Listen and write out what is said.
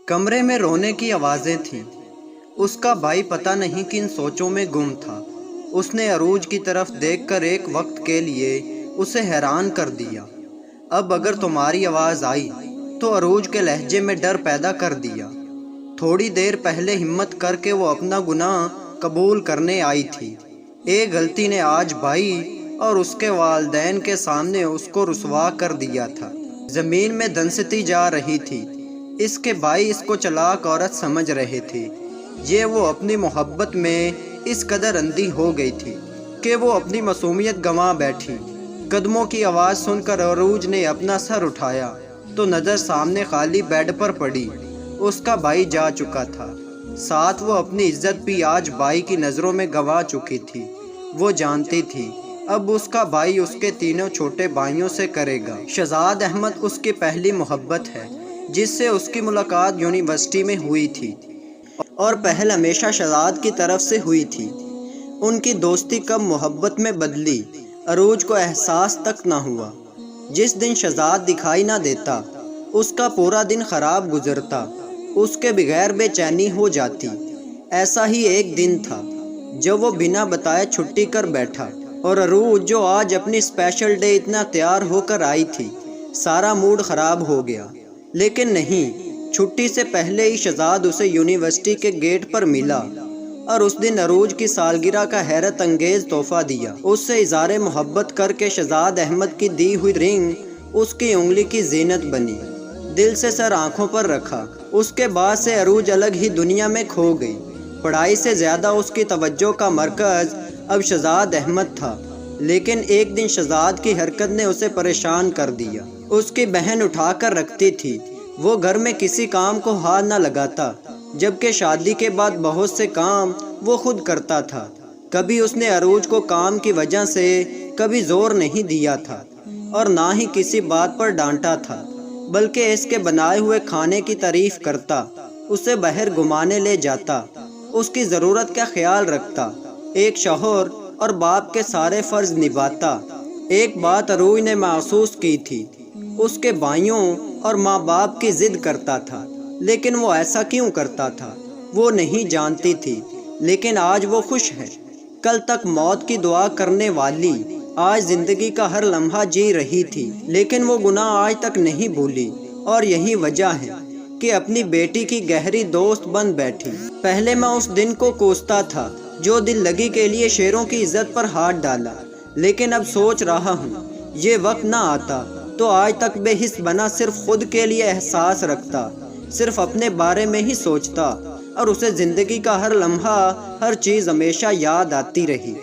کمرے میں رونے کی آوازیں تھیں۔ اس کا بھائی پتہ نہیں کن سوچوں میں گم تھا۔ اس نے عروج کی طرف دیکھ کر ایک وقت کے لیے اسے حیران کر دیا۔ اب اگر تمہاری آواز آئی تو عروج کے لہجے میں ڈر پیدا کر دیا۔ تھوڑی دیر پہلے ہمت کر کے وہ اپنا گناہ قبول کرنے آئی تھی۔ ایک غلطی نے آج بھائی اور اس کے والدین کے سامنے اس کو رسوا کر دیا تھا۔ زمین میں دھنستی جا رہی تھی۔ اس کے بھائی اس کو چلاک عورت سمجھ رہے تھے۔ یہ وہ اپنی محبت میں اس قدر اندھی ہو گئی تھی کہ وہ اپنی معصومیت گنوا بیٹھی۔ قدموں کی آواز سن کر عروج نے اپنا سر اٹھایا تو نظر سامنے خالی بیڈ پر پڑی۔ اس کا بھائی جا چکا تھا، ساتھ وہ اپنی عزت بھی آج بھائی کی نظروں میں گنوا چکی تھی۔ وہ جانتی تھی اب اس کا بھائی اس کے تینوں چھوٹے بھائیوں سے کرے گا۔ شہزاد احمد اس کی پہلی محبت ہے، جس سے اس کی ملاقات یونیورسٹی میں ہوئی تھی اور پہل ہمیشہ شہزاد کی طرف سے ہوئی تھی۔ ان کی دوستی کب محبت میں بدلی عروج کو احساس تک نہ ہوا۔ جس دن شہزاد دکھائی نہ دیتا اس کا پورا دن خراب گزرتا، اس کے بغیر بے چینی ہو جاتی۔ ایسا ہی ایک دن تھا جب وہ بنا بتائے چھٹی کر بیٹھا اور عروج جو آج اپنی اسپیشل ڈے اتنا تیار ہو کر آئی تھی، سارا موڈ خراب ہو گیا۔ لیکن نہیں، چھٹی سے پہلے ہی شہزاد اسے یونیورسٹی کے گیٹ پر ملا اور اس دن عروج کی سالگرہ کا حیرت انگیز تحفہ دیا۔ اس سے اظہار محبت کر کے شہزاد احمد کی دی ہوئی رنگ اس کی انگلی کی زینت بنی۔ دل سے سر آنکھوں پر رکھا۔ اس کے بعد سے عروج الگ ہی دنیا میں کھو گئی۔ پڑھائی سے زیادہ اس کی توجہ کا مرکز اب شہزاد احمد تھا۔ لیکن ایک دن شہزاد کی حرکت نے اسے پریشان کر دیا۔ اس کی بہن اٹھا کر رکھتی تھی، وہ گھر میں کسی کام کو ہاتھ نہ لگاتا، جبکہ شادی کے بعد بہت سے کام وہ خود کرتا تھا۔ کبھی اس نے عروج کو کام کی وجہ سے کبھی زور نہیں دیا تھا اور نہ ہی کسی بات پر ڈانٹا تھا، بلکہ اس کے بنائے ہوئے کھانے کی تعریف کرتا، اسے باہر گھمانے لے جاتا، اس کی ضرورت کا خیال رکھتا، ایک شوہر اور باپ کے سارے فرض نبھاتا۔ ایک بات عروج نے محسوس کی تھی، اس کے بھائیوں اور ماں باپ کی ضد کرتا تھا، لیکن وہ ایسا کیوں کرتا تھا وہ نہیں جانتی تھی۔ لیکن آج وہ خوش ہے۔ کل تک موت کی دعا کرنے والی آج زندگی کا ہر لمحہ جی رہی تھی، لیکن وہ گناہ آج تک نہیں بھولی، اور یہی وجہ ہے کہ اپنی بیٹی کی گہری دوست بن بیٹھی۔ پہلے میں اس دن کو کوستا تھا جو دل لگی کے لیے شیروں کی عزت پر ہاتھ ڈالا، لیکن اب سوچ رہا ہوں یہ وقت نہ آتا تو آج تک بے حس بنا صرف خود کے لیے احساس رکھتا، صرف اپنے بارے میں ہی سوچتا، اور اسے زندگی کا ہر لمحہ، ہر چیز ہمیشہ یاد آتی رہی۔